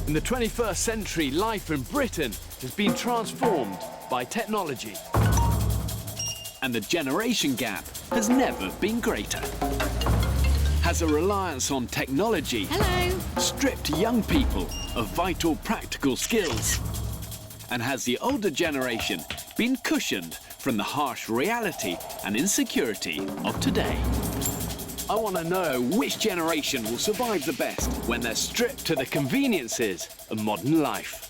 In the 21st century, life in Britain has been transformed by technology. And the generation gap has never been greater. Has a reliance on technology stripped young people of vital practical skills? And has the older generation been cushioned from the harsh reality and insecurity of today? I want to know which generation will survive the best when they're stripped to the conveniences of modern life.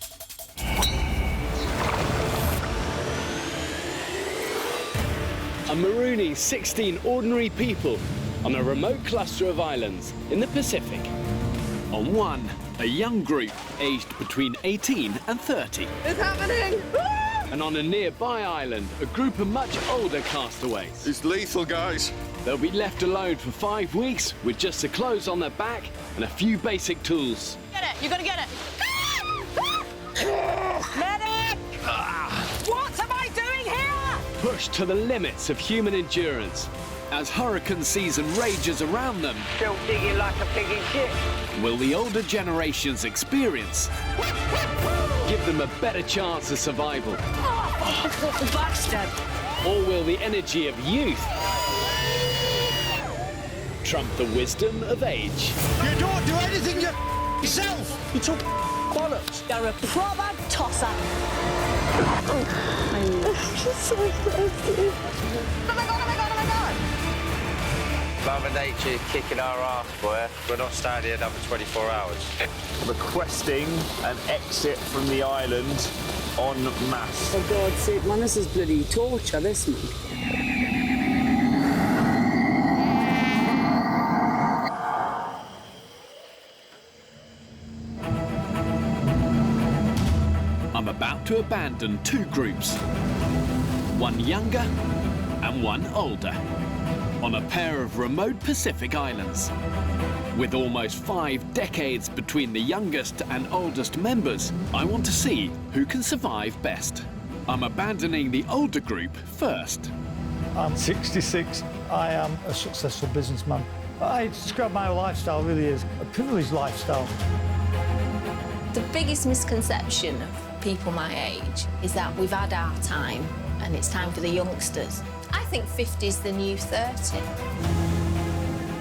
I'm marooning 16 ordinary people on a remote cluster of islands in the Pacific. On one, a young group aged between 18 and 30. It's happening! And on a nearby island, a group of much older castaways. It's lethal, guys. They'll be left alone for 5 weeks with just the clothes on their back and a few basic tools. Get it! You're gonna get it! Medic! What am I doing here? Pushed to the limits of human endurance. As hurricane season rages around them, Still digging like a pig in shit. will the older generation's experience give them a better chance of survival? Bastard! Or will the energy of youth trump the wisdom of age? You don't do anything yourself! You took bollocks! You're a proper tosser! I'm just so thirsty. Oh my god, oh my god, oh my god! Mother Nature is kicking our ass, boy. We're not staying here another 24 hours. Requesting an exit from the island en masse. For God's sake, man, this is bloody torture, this, man. I'm about to abandon 2 groups, one younger and one older, on a pair of remote Pacific islands. With almost 5 decades between the youngest and oldest members, I want to see who can survive best. I'm abandoning the older group first. I'm 66. I am a successful businessman. I describe my lifestyle really as a privileged lifestyle. The biggest misconception of people my age is that we've had our time and it's time for the youngsters. I think 50 is the new 30.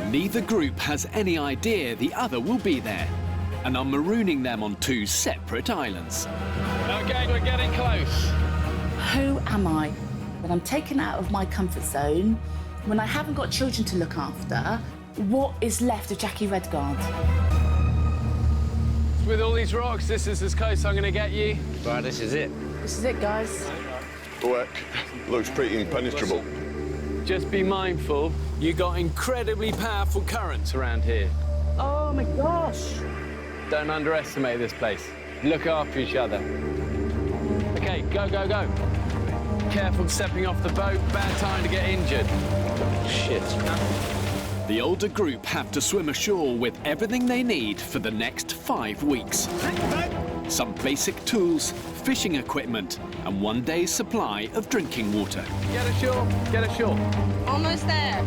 Neither group has any idea the other will be there, and I'm marooning them on 2 separate islands. Okay, we're getting close. Who am I when I'm taken out of my comfort zone, when I haven't got children to look after? What is left of Jackie Redguard? With all these rocks, this is as close I'm going to get you. Right, this is it. This is it, guys. Work. Looks pretty impenetrable. Just be mindful, you got incredibly powerful currents around here. Oh my gosh. Don't underestimate this place. Look after each other. Okay, go, go, go. Careful stepping off the boat, bad time to get injured. Shit. The older group have to swim ashore with everything they need for the next 5 weeks. Some basic tools, fishing equipment, and 1 day's supply of drinking water. Get ashore, get ashore. Almost there.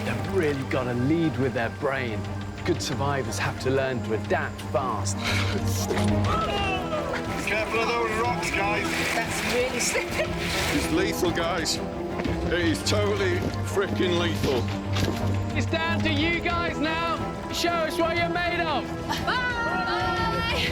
They've really got to lead with their brain. Good survivors have to learn to adapt fast. Careful of those rocks, guys. That's really slippery. It's lethal, guys. It is totally freaking lethal. It's down to you guys now. Show us what you're made of. Bye!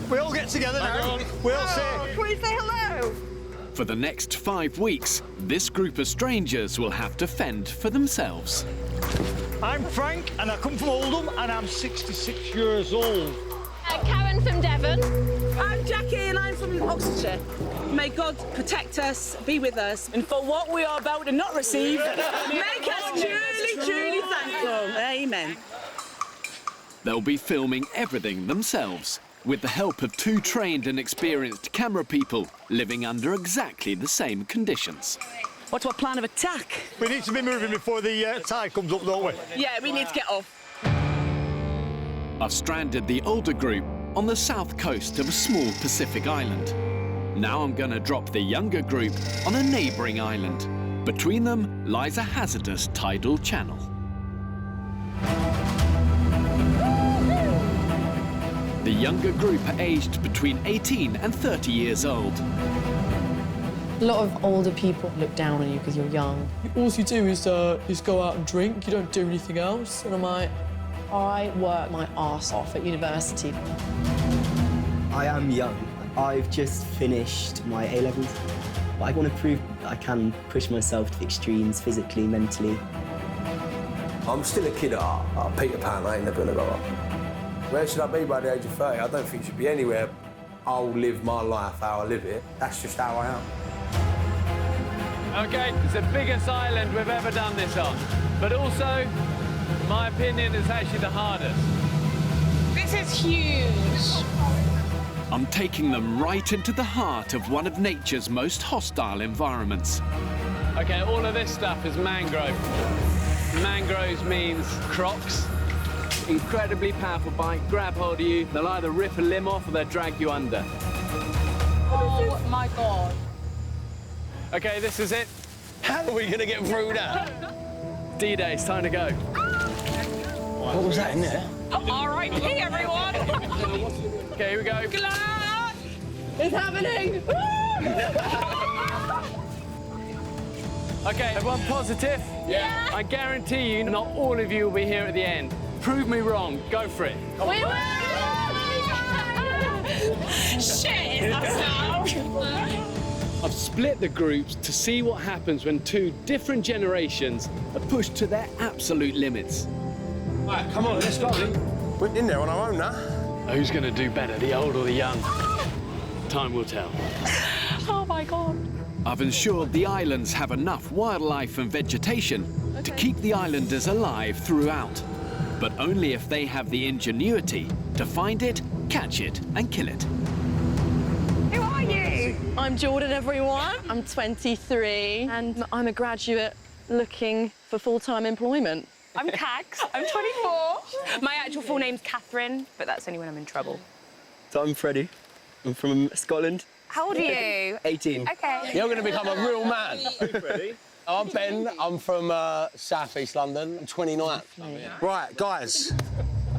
We all get together now. We all say... Can we say hello? For the next 5 weeks, this group of strangers will have to fend for themselves. I'm Frank, and I come from Oldham, and I'm 66 years old. Karen from Devon. I'm Jackie and I'm from Oxfordshire. May God protect us, be with us, and for what we are about to not receive, make us truly, truly thankful. Amen. They'll be filming everything themselves, with the help of 2 trained and experienced camera people living under exactly the same conditions. What's our plan of attack? We need to be moving before the tide comes up, don't we? Yeah, we need to get off. I've stranded the older group on the south coast of a small Pacific island. Now I'm going to drop the younger group on a neighbouring island. Between them lies a hazardous tidal channel. The younger group are aged between 18 and 30 years old. A lot of older people look down on you because you're young. All you do is go out and drink. You don't do anything else. And I'm like, I work my arse off at university. I am young. I've just finished my A-levels. But I want to prove I can push myself to the extremes, physically, mentally. I'm still a kid at heart. I'm Peter Pan, I ain't never gonna go up. Where should I be by the age of 30? I don't think it should be anywhere. I'll live my life how I live it. That's just how I am. OK, it's the biggest island we've ever done this on. But also, in my opinion, it's actually the hardest. This is huge. I'm taking them right into the heart of one of nature's most hostile environments. OK, all of this stuff is mangrove. Mangroves means crocs. Incredibly powerful bite, grab hold of you. They'll either rip a limb off or they'll drag you under. Oh my God. OK, this is it. How are we going to get through that? D-Day, it's time to go. What was that in there? R.I.P. everyone. OK, here we go. Glad. It's happening! OK, everyone positive? Yeah. I guarantee you not all of you will be here at the end. Prove me wrong. Go for it. We will. Shit. I've split the groups to see what happens when two different generations are pushed to their absolute limits. All right, come on, let's go. We're in there on our own now. Who's going to do better, the old or the young? Time will tell. Oh my God. I've ensured the islands have enough wildlife and vegetation to keep the islanders alive throughout, but only if they have the ingenuity to find it, catch it, and kill it. Who are you? I'm Jordan, everyone. I'm 23, and I'm a graduate looking for full-time employment. I'm Cags. I'm 24. My actual full name's Catherine, but that's only when I'm in trouble. So I'm Freddie. I'm from Scotland. How old are you? 18. OK. You're going to become a real man. I'm Ben. I'm from South East London. I'm 29. Right, guys.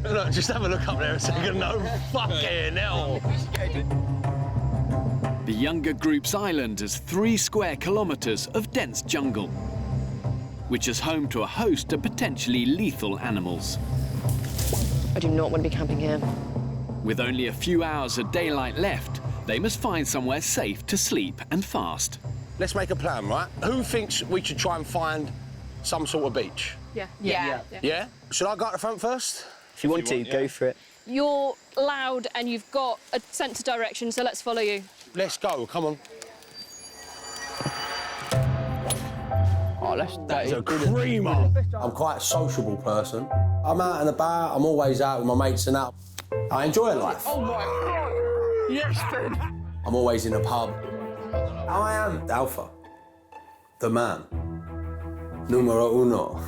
Look, just have a look up there a second. No fucking hell. The younger group's island is 3 square kilometres of dense jungle, which is home to a host of potentially lethal animals. I do not want to be camping here. With only a few hours of daylight left, they must find somewhere safe to sleep and fast. Let's make a plan, right? Who thinks we should try and find some sort of beach? Yeah. Yeah? Should I go at the front first? If you want to, go for it. You're loud and you've got a sense of direction, so let's follow you. Let's go, come on. Oh, that's a creamer. I'm quite a sociable person. I'm out and about, I'm always out with my mates and that. I enjoy life. oh my God. Yes, Ben. I'm always in a pub. I am Alpha, the man, numero uno.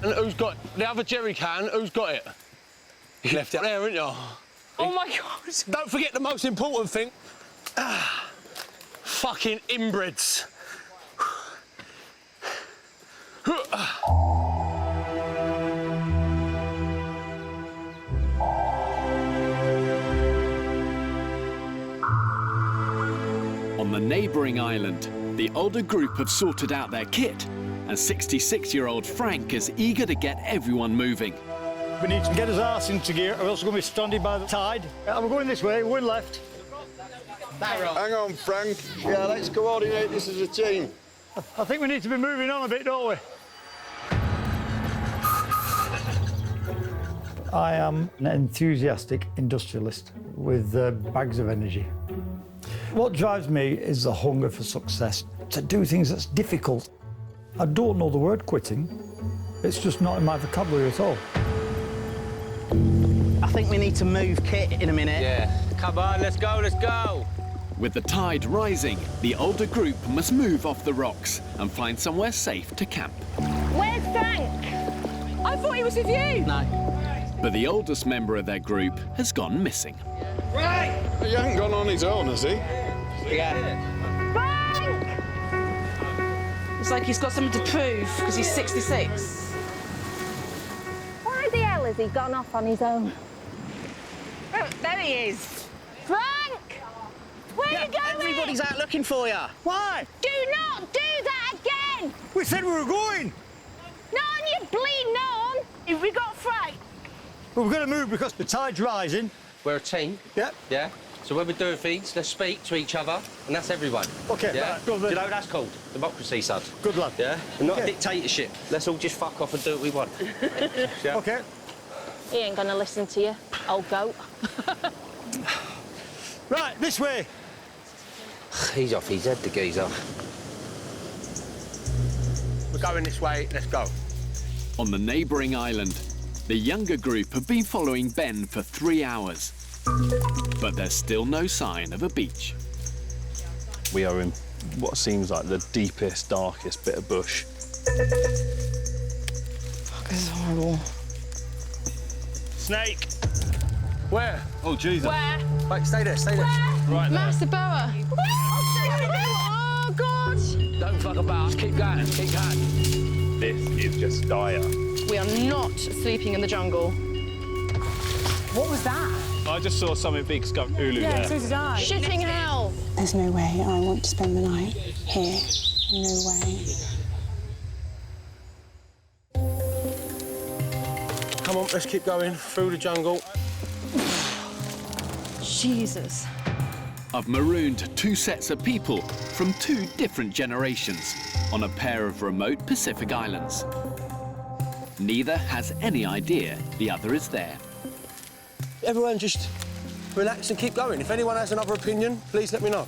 And who's got the other jerry can? Who's got it? You left it there, haven't you? Oh my God. Don't forget the most important thing. Fucking inbreds. On the neighbouring island, the older group have sorted out their kit, and 66-year-old Frank is eager to get everyone moving. We need to get his arse into gear, or else we're going to be stranded by the tide. We're going this way, we're left. Hang on, Frank. Yeah, let's coordinate this as a team. I think we need to be moving on a bit, don't we? I am an enthusiastic industrialist with bags of energy. What drives me is the hunger for success, to do things that's difficult. I don't know the word quitting. It's just not in my vocabulary at all. I think we need to move kit in a minute. Yeah. Come on, let's go, let's go. With the tide rising, the older group must move off the rocks and find somewhere safe to camp. Where's Frank? I thought he was with you. No. But the oldest member of their group has gone missing. Right! He hasn't gone on his own, has he? Yeah. Looks like he's got something to prove because he's 66. Why the hell has he gone off on his own? Oh, there he is. Frank! Where are you going? Everybody's out looking for you. Why? Do not do that again! We said we were going. Not on your bleeding on! Have we got Frank? But we've got to move because the tide's rising. We're a team. Yeah. Yeah? So when we're doing things, let's speak to each other, and that's everyone. OK, Yeah? right, go Do then. you know what that's called? Democracy, son. Good lad. Yeah? And not Okay. dictatorship. Let's all just fuck off and do what we want. Yeah? OK. He ain't gonna listen to you, old goat. Right, this way. He's off his head, the geezer. We're going this way, let's go. On the neighbouring island, the younger group have been following Ben for 3 hours. But there's still no sign of a beach. We are in what seems like the deepest, darkest bit of bush. Fuck, this is horrible. Snake! Where? Oh, Jesus. Where? Wait, stay there, stay there. Right there. Master boa. Oh, God! Don't fuck about, just keep going, keep going. This is just dire. We are not sleeping in the jungle. What was that? I just saw something big scuff Ulu there. so did I. Shitting hell! There's no way I want to spend the night here. No way. Come on, let's keep going through the jungle. Jesus. I've marooned 2 sets of people from 2 different generations on a pair of remote Pacific islands. Neither has any idea the other is there. Everyone just relax and keep going. If anyone has another opinion, please let me know.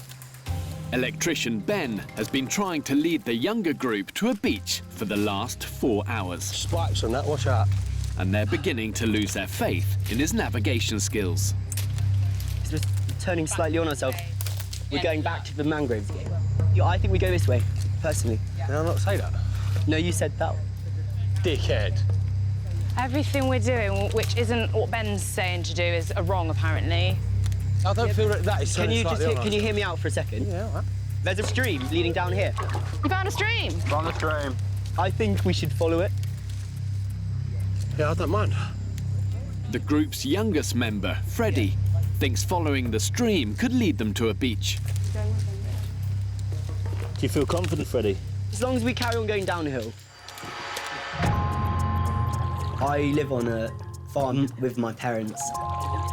Electrician Ben has been trying to lead the younger group to a beach for the last 4 hours. Spikes on that, watch out. And they're beginning to lose their faith in his navigation skills. We're turning slightly on ourselves. We're going back to the mangroves. Yeah, I think we go this way, personally. Did I not say that? No, you said that. Dickhead. Everything we're doing, which isn't what Ben's saying to do, is wrong, apparently. I don't feel that is Can turning you slightly on us. can you hear me out for a second? Yeah, all right. There's a stream leading down here. You found a stream? Run the stream. I think we should follow it. Yeah, I don't mind. The group's youngest member, Freddie, thinks following the stream could lead them to a beach. Do you feel confident, Freddie? As long as we carry on going downhill. I live on a farm with my parents.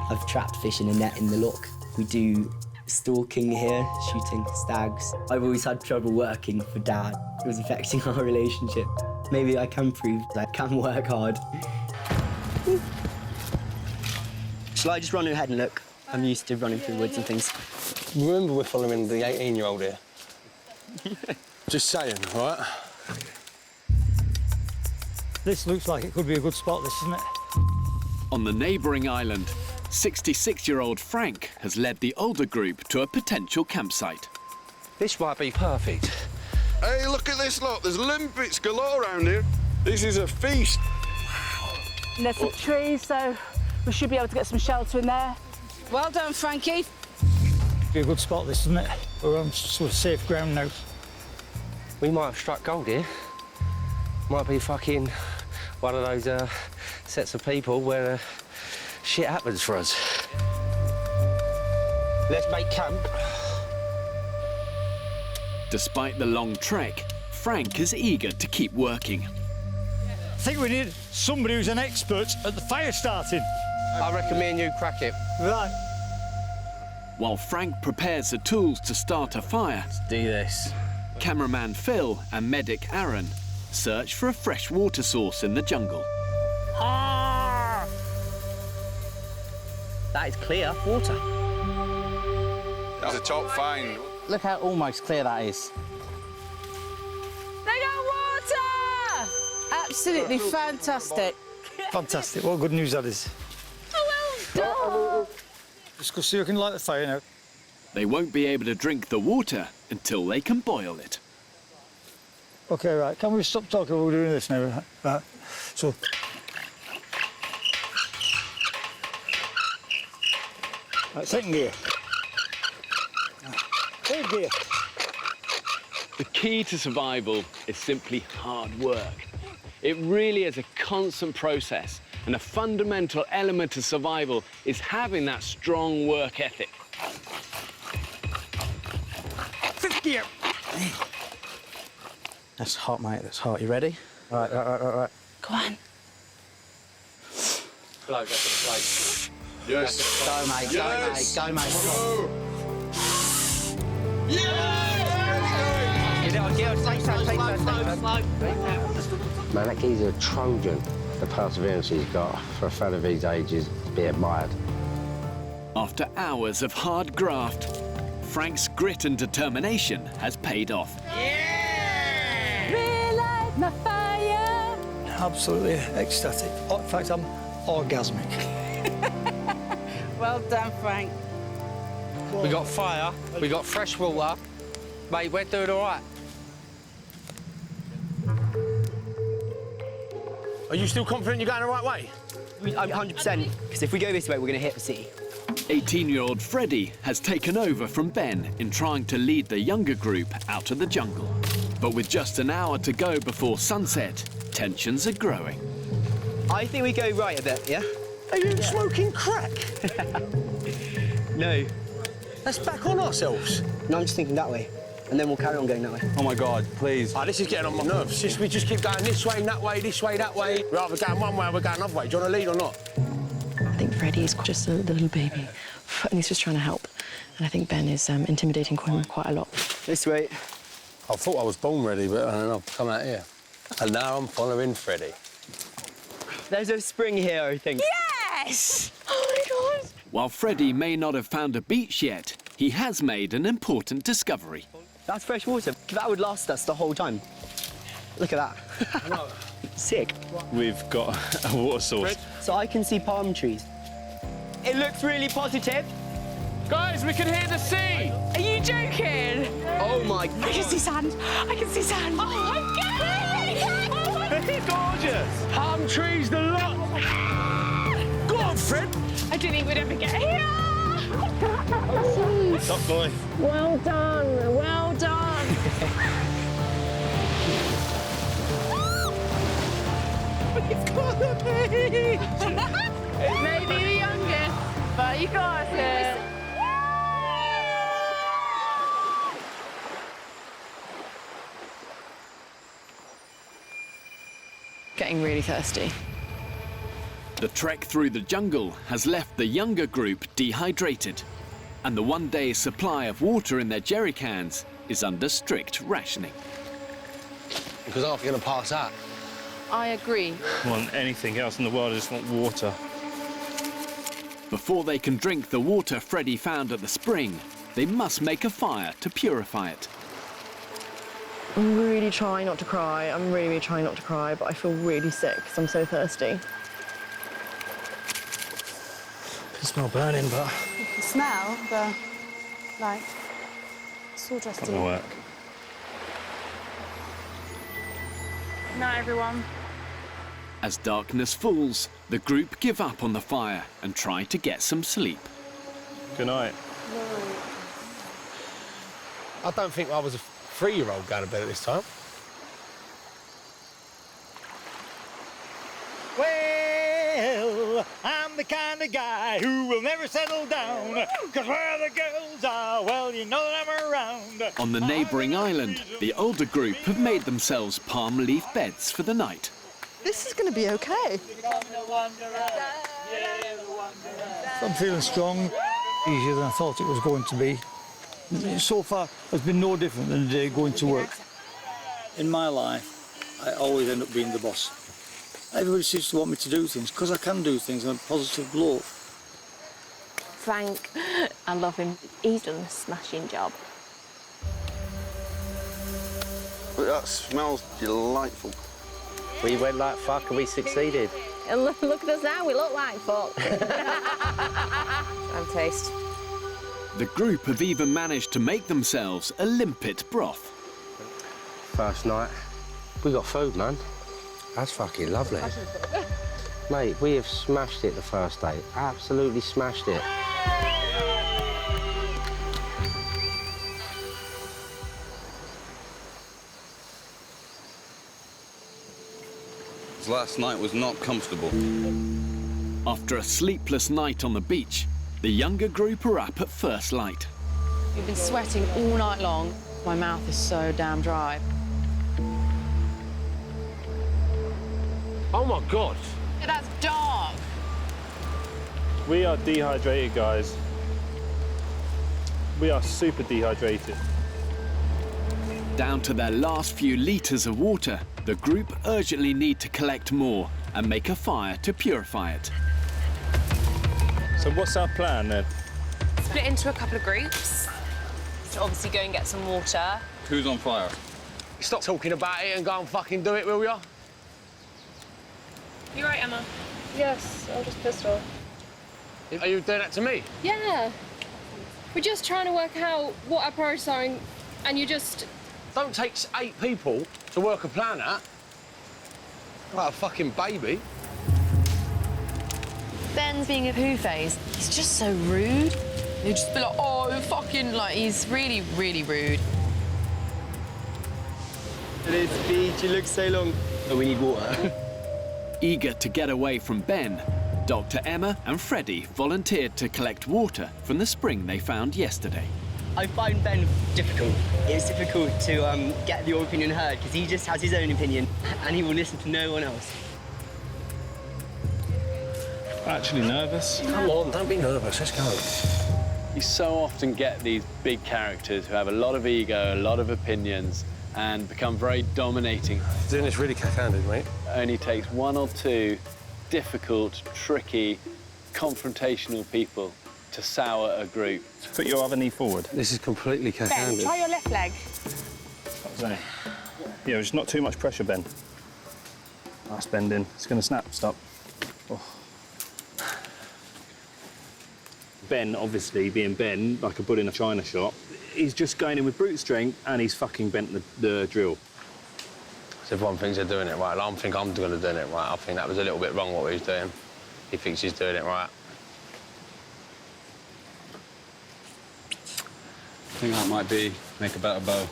I've trapped fish in a net in the loch. We do stalking here, shooting stags. I've always had trouble working for Dad. It was affecting our relationship. Maybe I can prove I can work hard. Shall I just run ahead and look? I'm used to running through woods and things. Remember we're following the 18-year-old here. Just saying, all right? This looks like it could be a good spot, this, isn't it? On the neighbouring island, 66-year-old Frank has led the older group to a potential campsite. This might be perfect. Hey, look at this lot. There's limpets galore around here. This is a feast. And there's some trees, so we should be able to get some shelter in there. Well done, Frankie. Be a good spot, this, isn't it? We're on sort of safe ground now. We might have struck gold here. Might be fucking one of those sets of people where shit happens for us. Let's make camp. Despite the long trek, Frank is eager to keep working. I think we need somebody who's an expert at the fire starting. I reckon me and you crack it. Right. While Frank prepares the tools to start a fire, Let's do this. cameraman Phil and medic Aaron search for a fresh water source in the jungle. That is clear water. That's a top find. Look how almost clear that is. They got water! Absolutely fantastic. Fantastic. What good news that is. Well done! Let's go see who can light the fire now. They won't be able to drink the water until they can boil it. OK, right. Can we stop talking while we're doing this now? Right. So... Right, second gear. Third gear. The key to survival is simply hard work. It really is a constant process, and a fundamental element of survival is having that strong work ethic. 50. That's hot, mate, that's hot. You ready? Right. Go on. Blow, go for the plate. Yes. Go, mate, Yes. go, mate. Man, that geezer's a Trojan. The perseverance he's got for a fellow of his age is to be admired. After hours of hard graft, Frank's grit and determination has paid off. Relight my fire. Absolutely ecstatic. In fact, I'm orgasmic. Well done, Frank. We got fire, we got fresh water. Mate, we're doing all right. Are you still confident you're going the right way? 100%, because if we go this way, we're going to hit the city. 18-year-old Freddie has taken over from Ben in trying to lead the younger group out of the jungle. But with just an hour to go before sunset, tensions are growing. I think we go right a bit, yeah? Are you smoking crack? No. Let's back on ourselves. No, I'm just thinking that way, and then we'll carry on going that way. Oh my God, please. Oh, this is getting on my nerves. We just keep going this way, that way, this way, that way. We're either going one way or we're going another way. Do you want to lead or not? I think Freddie is just a little baby, and he's just trying to help. And I think Ben is intimidating him quite a lot. This way. I thought I was born ready, but I don't know, I've come out here. And now I'm following Freddie. There's a spring here, I think. Yes! Oh, my God. While Freddie may not have found a beach yet, he has made an important discovery. That's fresh water. That would last us the whole time. Look at that. Sick. We've got a water source. So I can see palm trees. It looks really positive. Guys, we can hear the sea! Are you joking? Oh, my God. I can see sand. I can see sand. Oh, my God! It's gorgeous. Palm trees, the lot. Go on, Fred. I didn't think we'd ever get here. Top boy. Well done, well done. We've got the beach. It may be the youngest, but you got it. Getting really thirsty. The trek through the jungle has left the younger group dehydrated, and the one-day supply of water in their jerry cans is under strict rationing. Because I'm going to pass out. I agree. I want anything else in the world, I just want water. Before they can drink the water Freddie found at the spring, they must make a fire to purify it. I'm really trying not to cry. I'm really trying not to cry, but I feel really sick because I'm so thirsty. Can smell burning, but... You can smell the, like, sawdust in it. Work. Night, everyone. As darkness falls, the group give up on the fire and try to get some sleep. Good night. I don't think I was a 3-year-old going to bed at this time. Well, I'm the kind of guy who will never settle down. 'Cause where the girls are, well, you know that I'm around. On the neighbouring island, the older group have made themselves palm leaf beds for the night. This is going to be okay. I'm feeling strong, easier than I thought it was going to be. So far, it's been no different than a day going to work. In my life, I always end up being the boss. Everybody seems to want me to do things, because I can do things. I'm a positive bloke. Frank, I love him. He's done a smashing job. That smells delightful. We went like fuck and we succeeded. And look at us now, we look like fuck. And taste. The group have even managed to make themselves a limpet broth. First night, we got food, man. That's fucking lovely. Mate, we have smashed it the first day. Absolutely smashed it. Last night was not comfortable. After a sleepless night on the beach, the younger group are up at first light. We've been sweating all night long. My mouth is so damn dry. Oh, my God. Yeah, that's dark. We are dehydrated, guys. We are super dehydrated. Down to their last few litres of water, the group urgently need to collect more and make a fire to purify it. So what's our plan then? Split into a couple of groups. So obviously go and get some water. Who's on fire? Stop talking about it and go and fucking do it, will ya? You right, Emma? Yes, I'm just pissed off. Are you doing that to me? Yeah. We're just trying to work out what our priorities are, and you just... Don't take 8 people to work a plan out. Like a fucking baby. Ben's being a poo face. He's just so rude. He'll just be like, oh, fucking, like, he's really, really rude. This beach, it looks so long. Oh, we need water. Eager to get away from Ben, Dr. Emma and Freddie volunteered to collect water from the spring they found yesterday. I find Ben difficult. It's difficult to get your opinion heard because he just has his own opinion and he will listen to no one else. Actually nervous. Come on, don't be nervous, let's go. You so often get these big characters who have a lot of ego, a lot of opinions, and become very dominating. You're doing this really cack-handed, mate. It only takes 1 or 2 difficult, tricky, confrontational people to sour a group. Put your other knee forward. This is completely cack-handed. Ben, try your left leg. Yeah, just not too much pressure, Ben. Nice bend in. It's going to snap. Stop. Oh. Ben, obviously, being Ben, like a bull in a china shop, he's just going in with brute strength and he's fucking bent the drill. So everyone thinks they're doing it right. I don't think I'm going to do it right. I think that was a little bit wrong what he's doing. He thinks he's doing it right. I think that might be make a better bow.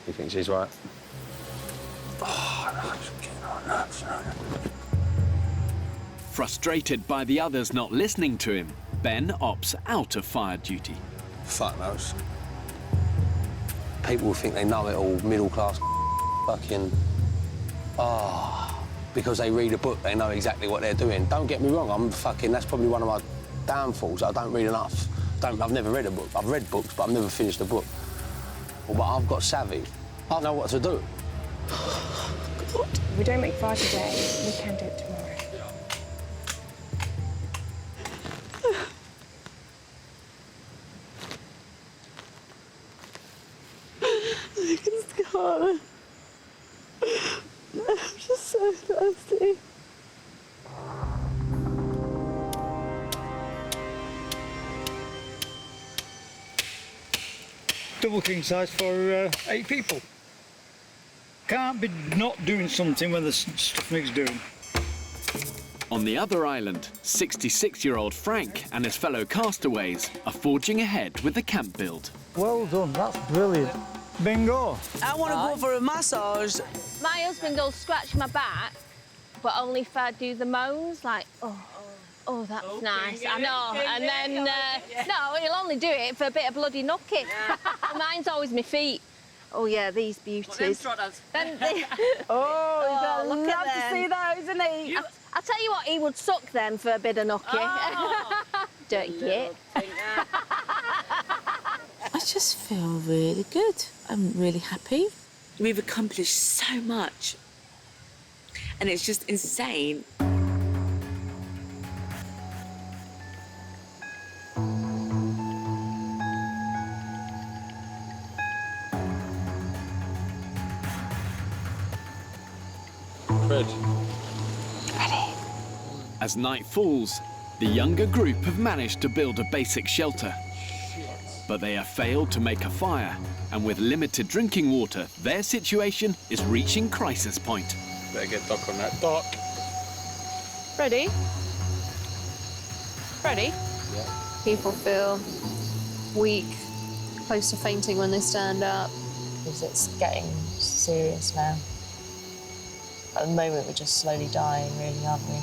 He thinks he's right. Frustrated by the others not listening to him, Ben opts out of fire duty. Fuck knows. People think they know it all, middle-class fucking... because they read a book, they know exactly what they're doing. Don't get me wrong, that's probably one of my downfalls. I don't read enough. I've never read a book. I've read books, but I've never finished a book. But I've got savvy. I know what to do. God. If we don't make fire today, we can do it tomorrow. I can scar. I'm just so thirsty. Double king size for 8 people. Can't be not doing something when the stuff needs doing. On the other island, 66-year-old Frank and his fellow castaways are forging ahead with the camp build. Well done, that's brilliant. Bingo. I want to go for a massage. My husband will scratch my back, but only if I do the moans, like, oh, that's nice. I know. And then, no, he'll only do it for a bit of bloody nookie. Mine's always my feet. Oh, yeah, these beauties. Then they... Oh, look love at to see those, isn't he? I'll tell you what, he would suck them for a bit of nookie. Dirty git. I just feel really good. I'm really happy. We've accomplished so much. And it's just insane. Fred. Ready? As night falls, the younger group have managed to build a basic shelter. But they have failed to make a fire, and with limited drinking water, their situation is reaching crisis point. Better get Doc on that. Doc! Ready? Ready? Yeah. People feel weak, close to fainting when they stand up, because it's getting serious now. At the moment, we're just slowly dying, really, aren't we?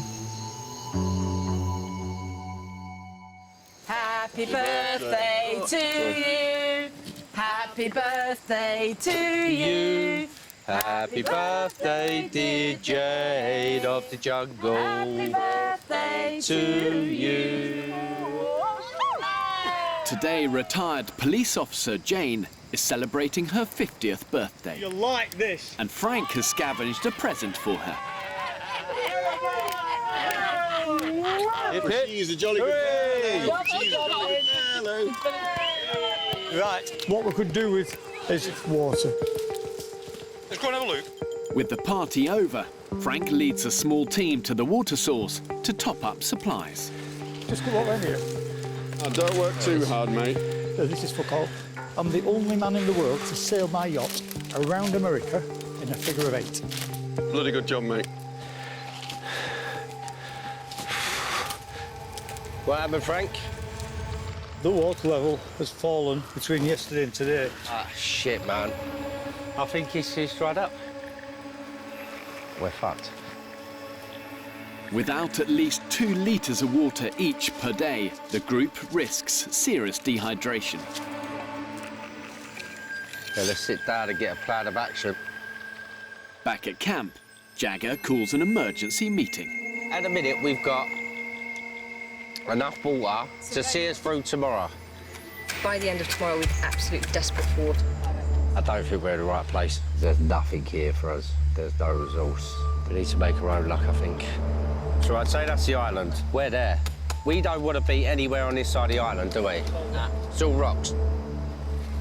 Happy birthday to you. Happy birthday to you. Happy birthday, dear Jade of the jungle. Happy birthday to you. Today, retired police officer Jane is celebrating her 50th birthday. You like this? And Frank has scavenged a present for her. She's a jolly good girl. She's a jolly good girl. Right, what we could do with is water. Let's go and have a look. With the party over, Frank leads a small team to the water source to top up supplies. Just come over here. Don't work too hard, mate. This is fuck all. I'm the only man in the world to sail my yacht around America in a figure of 8. Bloody good job, mate. What happened, Frank? The water level has fallen between yesterday and today. Ah, shit, man. I think it's dried up. We're fucked. Without at least 2 litres of water each per day, the group risks serious dehydration. Yeah, let's sit down and get a plan of action. Back at camp, Jagger calls an emergency meeting. At the minute, we've got enough water to see us through tomorrow. By the end of tomorrow, we're absolutely desperate for water. I don't think we're in the right place. There's nothing here for us. There's no resource. We need to make our own luck, I think. So I'd say that's the island. We're there. We don't want to be anywhere on this side of the island, do we? Nah. It's all rocks.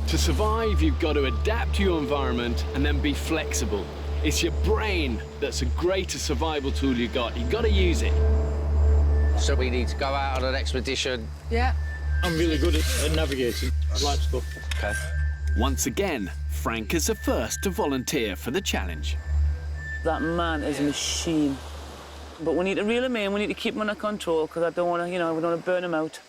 To survive, you've got to adapt to your environment and then be flexible. It's your brain that's the greatest survival tool you've got. You've got to use it. So we need to go out on an expedition. Yeah. I'm really good at navigating. I'd like to go. OK. Once again, Frank is the first to volunteer for the challenge. That man is a machine. But we need to reel him in, we need to keep him under control, because I don't want to, we don't want to burn him out.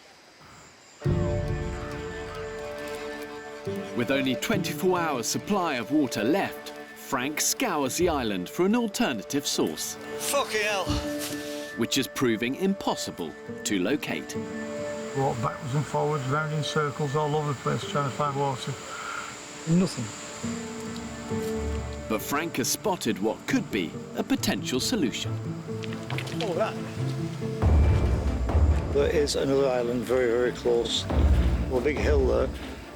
With only 24 hours supply of water left, Frank scours the island for an alternative source. Fucking hell. Which is proving impossible to locate. Walk backwards and forwards, round in circles all over the place trying to find water. Nothing. But Frank has spotted what could be a potential solution. Oh, that. There is another island very, very close. A big hill there,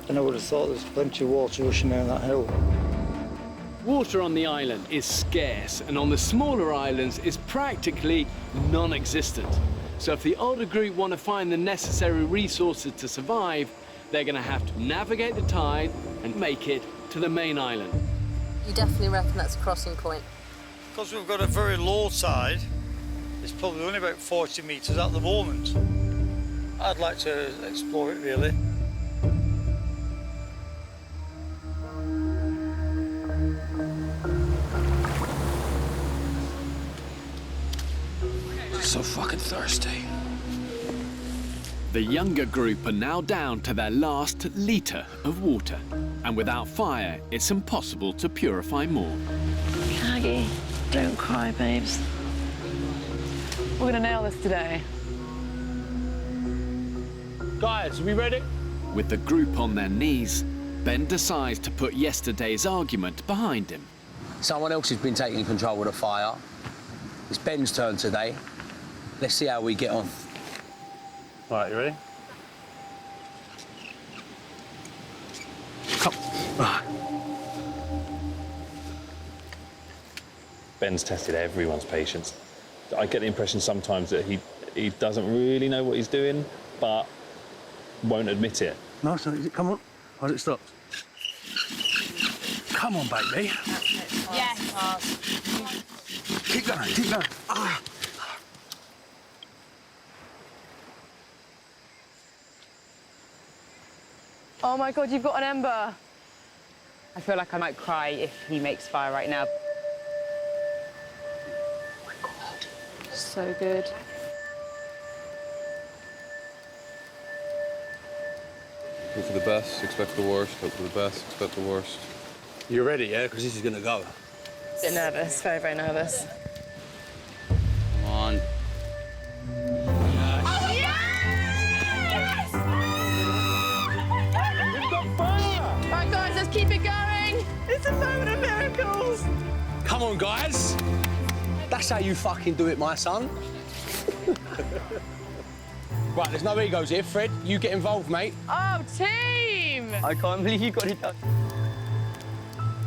and I would have thought there's plenty of water rushing down that hill. Water on the island is scarce, and on the smaller islands is practically non-existent. So if the older group want to find the necessary resources to survive, they're going to have to navigate the tide and make it to the main island. You definitely reckon that's a crossing point? Because we've got a very low tide, it's probably only about 40 metres at the moment. I'd like to explore it, really. So fucking thirsty. The younger group are now down to their last litre of water. And without fire, it's impossible to purify more. Aggie, don't cry, babes. We're gonna nail this today. Guys, are we ready? With the group on their knees, Ben decides to put yesterday's argument behind him. Someone else has been taking control of the fire. It's Ben's turn today. Let's see how we get on. All right, you ready? Come. Ben's tested everyone's patience. I get the impression sometimes that he doesn't really know what he's doing, but won't admit it. No, so come on. Hold it stopped. Come on, baby. Yes. Keep going, keep going. Ah. Oh my God, you've got an ember. I feel like I might cry if he makes fire right now. Oh my God. So good. Hope for the best, expect the worst. Hope for the best, expect the worst. You ready, yeah? Because this is going to go. A bit nervous, very, very nervous. Come on. Right, guys, let's keep it going. It's a moment of miracles. Come on, guys. That's how you fucking do it, my son. Right, there's no egos here. Fred, you get involved, mate. Oh, team! I can't believe you got it done.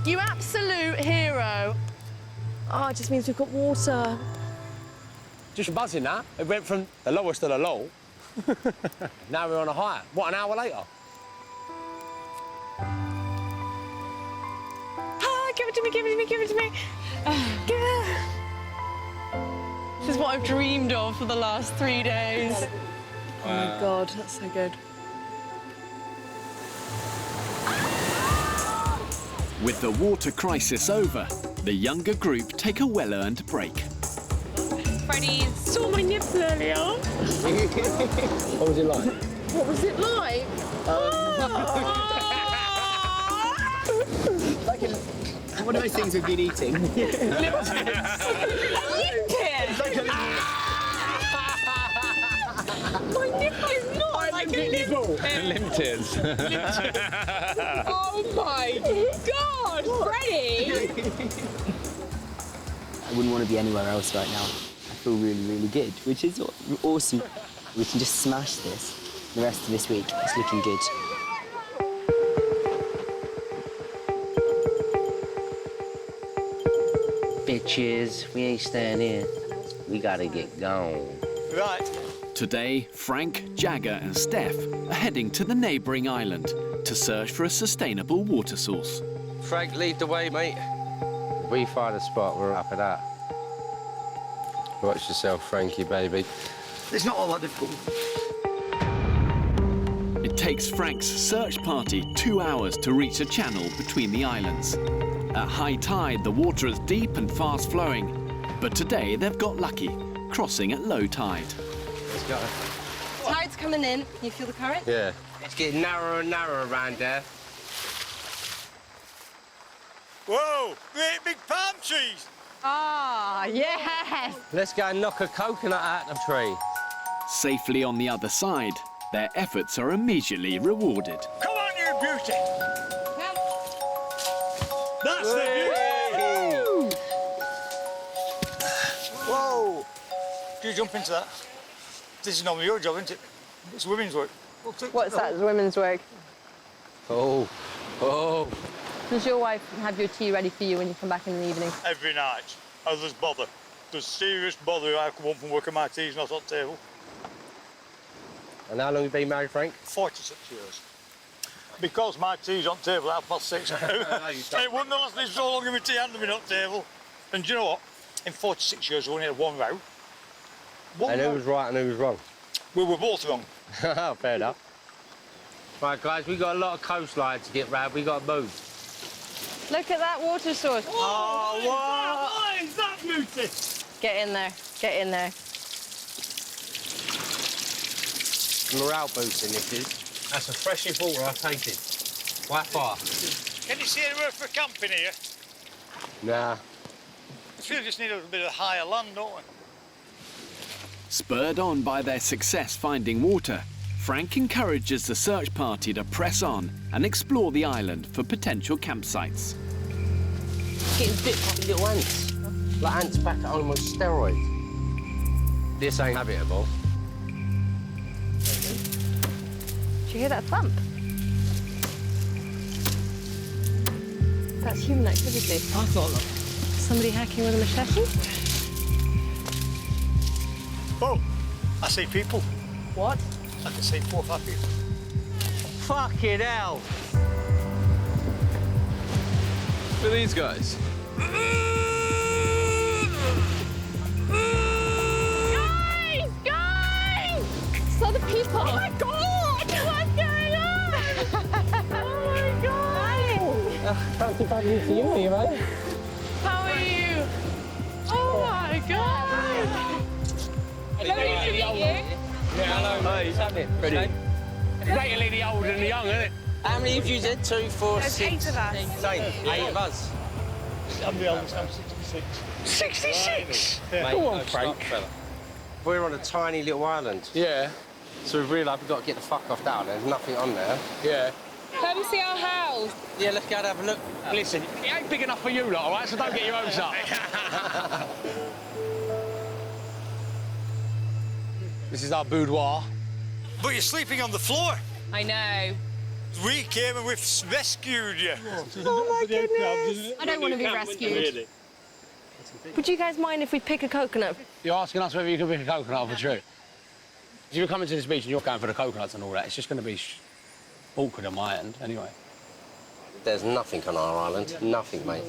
You absolute hero. Oh, it just means we've got water. Just buzzing that. It went from the lowest to the low. Now we're on a high. What, an hour later? Ah, give it to me, give it to me, give it to me. Give it. This is what I've dreamed of for the last 3 days. Oh my God, that's so good. With the water crisis over, the younger group take a well-earned break. Freddie saw my nips earlier. What was it like? What was it like? What are those things we've been eating? My nipple is not like a nipple. Limptids. Oh my God, Freddie! I wouldn't want to be anywhere else right now. I feel really, really good, which is awesome. We can just smash this the rest of this week. It's looking good. Bitches, we ain't staying here. We gotta get gone. Right. Today, Frank, Jagger and Steph are heading to the neighbouring island to search for a sustainable water source. Frank, lead the way, mate. If we find a spot, we're up at that. Watch yourself, Frankie, baby. It's not all that difficult. It takes Frank's search party 2 hours to reach a channel between the islands. At high tide, the water is deep and fast-flowing. But today, they've got lucky, crossing at low tide. Let's go. Tide's coming in. Can you feel the current? Yeah. It's getting narrower and narrower around there. Whoa, great big palm trees. Ah, yes. Let's go and knock a coconut out of the tree. Safely on the other side, their efforts are immediately rewarded. Come on, you beauty. That's the beauty. Whoa. Do you jump into that? This is normally your job, isn't it? It's women's work. What's that? It's women's work. Oh, oh. Does your wife have your tea ready for you when you come back in the evening? Every night. Oh, there's bother. There's serious bother. I come home from work and my tea's not on the table. And how long have you been married, Frank? 46 years. Because my tea's on the table at 6:30. It wouldn't have lasted so long if my tea hadn't been on the table. And do you know what? In 46 years, we only had one row. And who was right and who was wrong? We were both wrong. Fair enough. Right, guys, we've got a lot of coastline to get round. We've got to move. Look at that water source. Oh, what is that beauty? Get in there. Get in there. Morale boosting, this is. That's the freshest water I've tasted. By far. Can you see anywhere for camping here? Nah. I feel we just need a little bit of higher land, don't we? Spurred on by their success finding water, Frank encourages the search party to press on and explore the island for potential campsites. Getting bit by little ants. Like ants back at home on steroids. This ain't habitable. Did you hear that thump? That's human activity. I thought that. Somebody hacking with a machete? Oh, I see people. What? I can see 4 or 5 people. Fucking hell! Who are these guys? Guys! Guys! So the people. Oh my God! What's going on? Oh my God! Fancy bumping into you, are you, mate? How are you? Oh my God! Lovely to meet you. Yeah, hello, mate. What's happening? Ready? Lately the old and the young, isn't it? How many of you did? 2, 4, There's 6? 8 of us. Same, 8 of us. I'm the oldest, I'm 66. 66? Mate, Go on, no, Frank. stop, fella. We're on a tiny little island. Yeah. So we've realised we've got to get the fuck off down there. There's nothing on there. Yeah. Come see our house. Yeah, let's go and have a look. Listen, it ain't big enough for you lot, all right? So don't get your hopes up. This is our boudoir. But you're sleeping on the floor. I know. We came and we've rescued you. Oh my goodness. I don't want to be rescued. Would you guys mind if we pick a coconut? You're asking us whether you can pick a coconut off a tree. If you're coming to this beach and you're going for the coconuts and all that, it's just going to be awkward on my end, anyway. There's nothing on our island. Nothing, mate.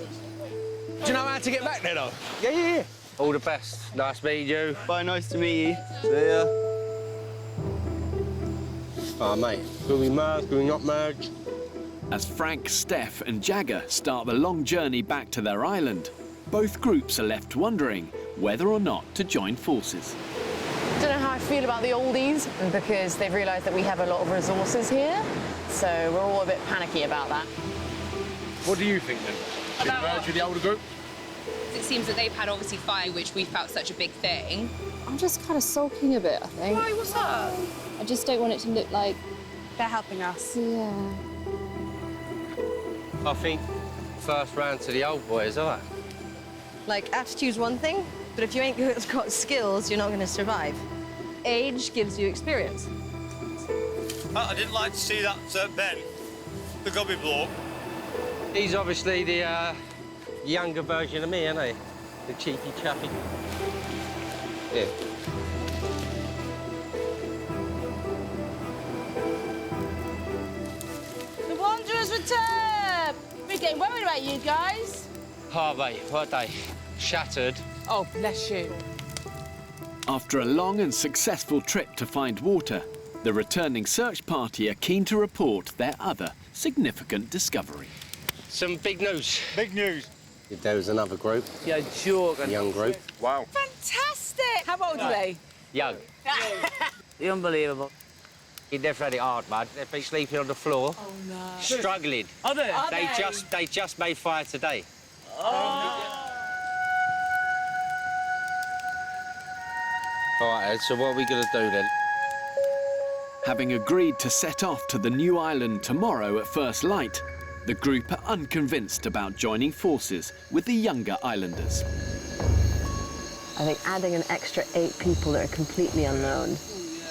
Do you know how to get back there, though? Yeah. All the best. Nice meeting you. Bye, nice to meet you. See ya. Oh, mate. Will we merge? Will we not merge? As Frank, Steph and Jagger start the long journey back to their island, both groups are left wondering whether or not to join forces. I don't know how I feel about the oldies because they've realised that we have a lot of resources here, so we're all a bit panicky about that. What do you think, then? Should we merge with the older group? It seems that they've had, obviously, fire, which we felt such a big thing. I'm just kind of sulking a bit, I think. Why, what's up? I just don't want it to look like... They're helping us. Yeah. I think first round to the old boys, all right? Like, attitude's one thing, but if you ain't got skills, you're not going to survive. Age gives you experience. I didn't like to see that Ben, the gobby bloke. He's obviously the younger version of me, isn't he? The cheeky chappy. Yeah. The Wanderers return! We're getting worried about you guys. Oh, mate, what they? Shattered. Oh, bless you. After a long and successful trip to find water, the returning search party are keen to report their other significant discovery. Some big news. Big news. There was another group. You're joking. Young group. Wow. Fantastic! How old are they? Young. Unbelievable. They've had it hard, man. They've been sleeping on the floor. Oh, no. Struggling. Are they? They just made fire today. Oh. All right, Ed, so what are we going to do then? Having agreed to set off to the new island tomorrow at first light, the group are unconvinced about joining forces with the younger islanders. I think adding an extra 8 people that are completely unknown,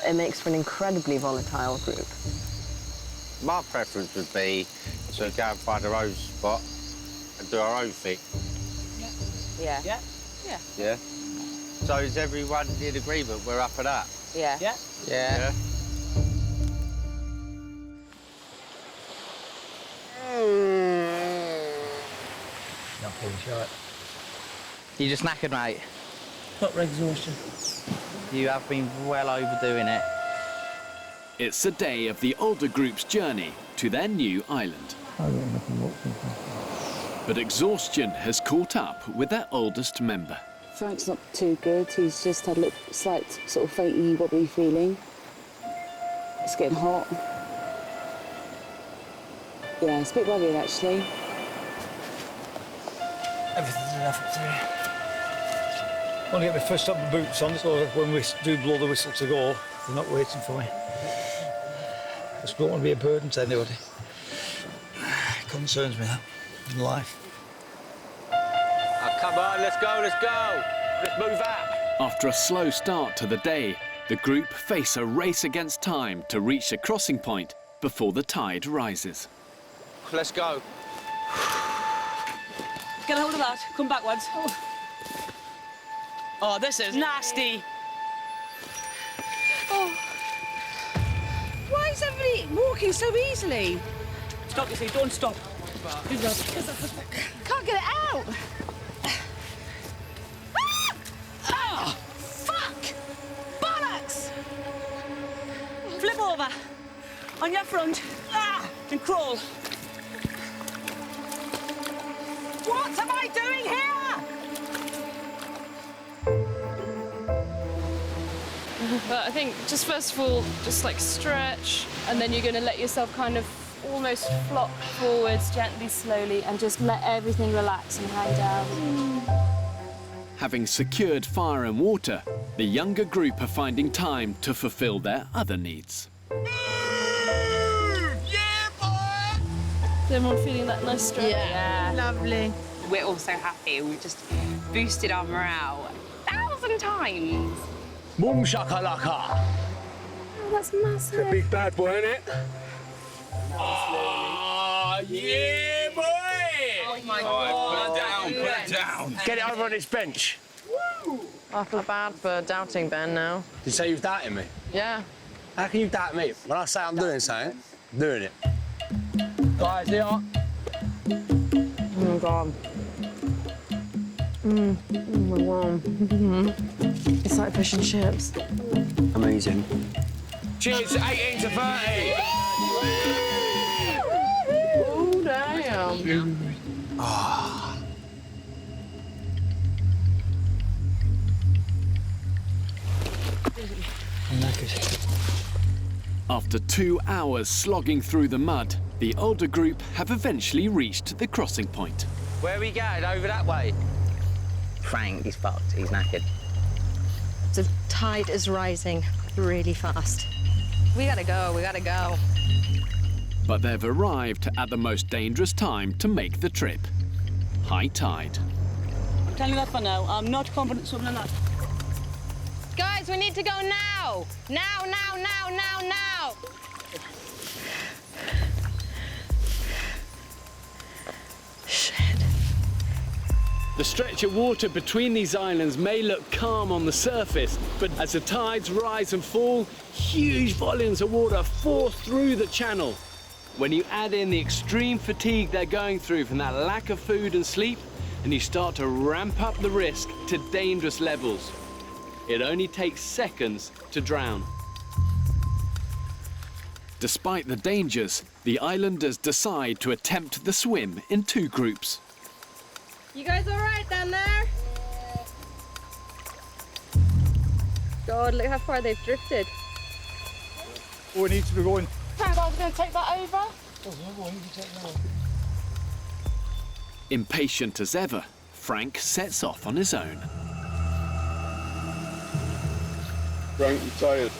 it makes for an incredibly volatile group. My preference would be to go and find our own spot and do our own thing. Yeah. Yeah. Yeah. Yeah? So is everyone in agreement? We're up for that? Yeah. Yeah. Yeah. Nothing short. You just knackered, mate. Proper exhaustion. You have been well overdoing it. It's a day of the older group's journey to their new island. But exhaustion has caught up with their oldest member. Frank's not too good. He's just had a little slight sort of fainty, wobbly feeling. It's getting hot. Yeah, it's a bit worrying, actually. Everything's enough up there. I want to get my first up boots on, so when we do blow the whistle to go, they're not waiting for me. Just don't want to be a burden to anybody. It concerns me, that, in life. Oh, come on, let's go. Let's move out. After a slow start to the day, the group face a race against time to reach the crossing point before the tide rises. Let's go. Get a hold of that. Come backwards. Oh, this is nasty. Oh. Why is everybody walking so easily? Stop, you see. Don't stop. Can't get it out! Ah! Fuck! Bollocks! Flip over. On your front. Ah! And crawl. What am I doing here? But I think just first of all, just like stretch, and then you're going to let yourself kind of almost flop forwards gently, slowly, and just let everything relax and hang down. Having secured fire and water, the younger group are finding time to fulfill their other needs. Is everyone feeling that nice strength? Yeah. Lovely. We're all so happy. We've just boosted our morale 1,000 times. Boom shakalaka. Oh, that's massive. It's a big bad boy, isn't it? Oh, yeah, boy! Oh, my God. Put it down. Get it over on this bench. I feel bad for doubting Ben now. Did you say you was doubting me? Yeah. How can you doubt me? When I say I'm doing something, I'm doing it. Guys, here. Oh, my God. Oh, my God. It's like fish and chips. Amazing. Cheers, 18 to 30. Oh, damn. Ah. After 2 hours slogging through the mud, the older group have eventually reached the crossing point. Where are we going? Over that way? Frank, he's fucked. He's knackered. The tide is rising really fast. We gotta go, we gotta go. But they've arrived at the most dangerous time to make the trip. High tide. I'm telling you that for now. I'm not confident swimming in that. Guys, we need to go now! Now, now, now, now, now! The stretch of water between these islands may look calm on the surface, but as the tides rise and fall, huge volumes of water force through the channel. When you add in the extreme fatigue they're going through from that lack of food and sleep, and you start to ramp up the risk to dangerous levels. It only takes seconds to drown. Despite the dangers, the islanders decide to attempt the swim in 2 groups. You guys all right down there? God, look how far they've drifted. Oh, we need to be going. Frank, I was going to take that over. Impatient as ever, Frank sets off on his own. Frank, you're tired.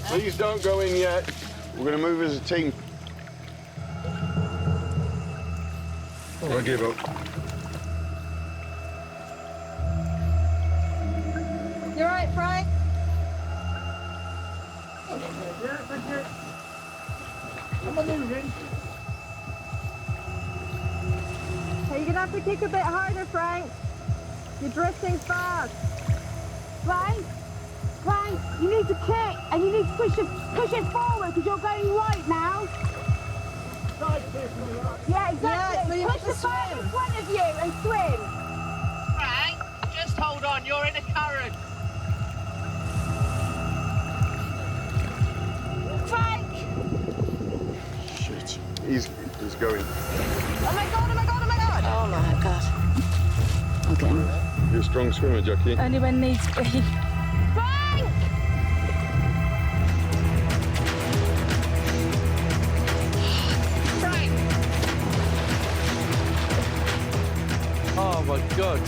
Please don't go in yet. We're going to move as a team. I give up. You all right, Frank? Hey, you're gonna have to kick a bit harder, Frank. You're drifting fast. Frank, Frank, you need to kick and you need to push it forward because you're going right now. Yeah, exactly. Yeah, so you push have to the boat in front of you and swim. Frank, just hold on, you're in a current. Frank! Shit. He's going. Oh my God, oh my God, oh my God! Oh my God. Okay. You're a strong swimmer, Jackie. Only when needs be. Frank! Frank! Oh my God.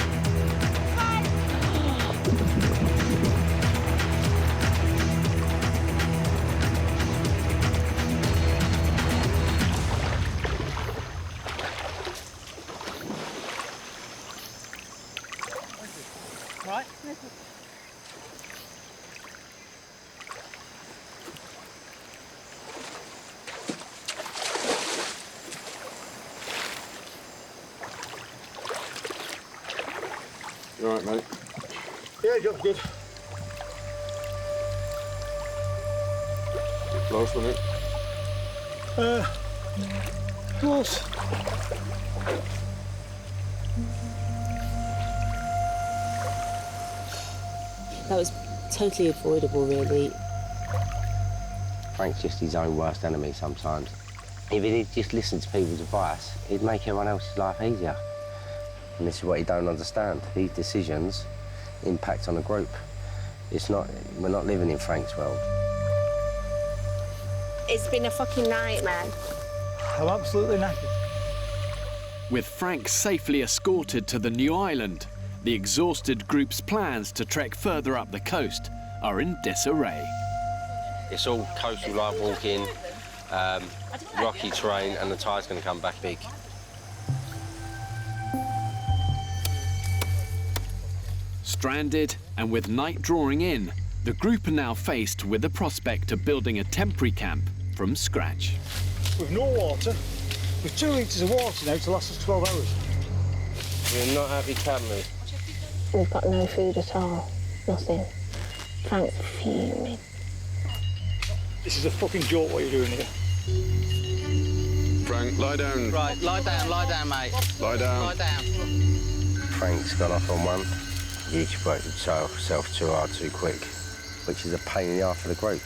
Right? You all right, mate? Yeah, good. Close, wasn't it? Close. That was totally avoidable, really. Frank's just his own worst enemy sometimes. If he'd just listened to people's advice, he'd make everyone else's life easier. And this is what he don't understand. These decisions impact on a group. We're not living in Frank's world. It's been a fucking nightmare. I'm absolutely knackered. With Frank safely escorted to the new island, the exhausted group's plans to trek further up the coast are in disarray. It's all coastal life walking, rocky terrain, and the tide's going to come back big. Stranded and with night drawing in, the group are now faced with the prospect of building a temporary camp from scratch. With no water, with 2 litres of water now to last us 12 hours. We're not happy, can we? We've got no food at all. Nothing. Frank's fuming. This is a fucking joke what you're doing here. Frank, lie down. Right, lie down, mate. Lie down. Lie down. Frank's gone off on one. He exploited himself too hard, too quick, which is a pain in the arse for the group.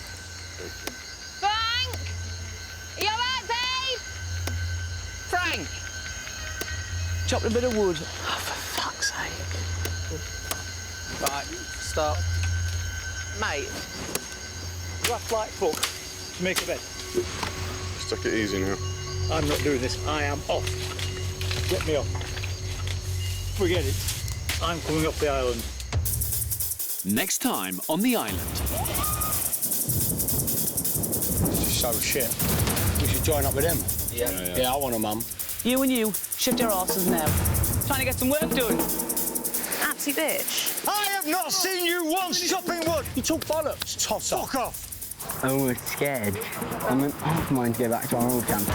Frank! Are you all right, babe? Frank! Chopped a bit of wood. Oh, for fuck's sake. Right, stop. Mate. Rough like fuck to make a bed. Just take it easy now. I'm not doing this. I am off. Get me off. Forget it. I'm coming off the island. Next time on the island. This is so shit. We should join up with them. Yeah, I want a mum. You and you, shift your asses now. Trying to get some work done. Absolute bitch. I have not seen you once chopping wood. You talk bollocks, tosser. Fuck off. I'm almost scared. I'm half mine to go back to our old camp.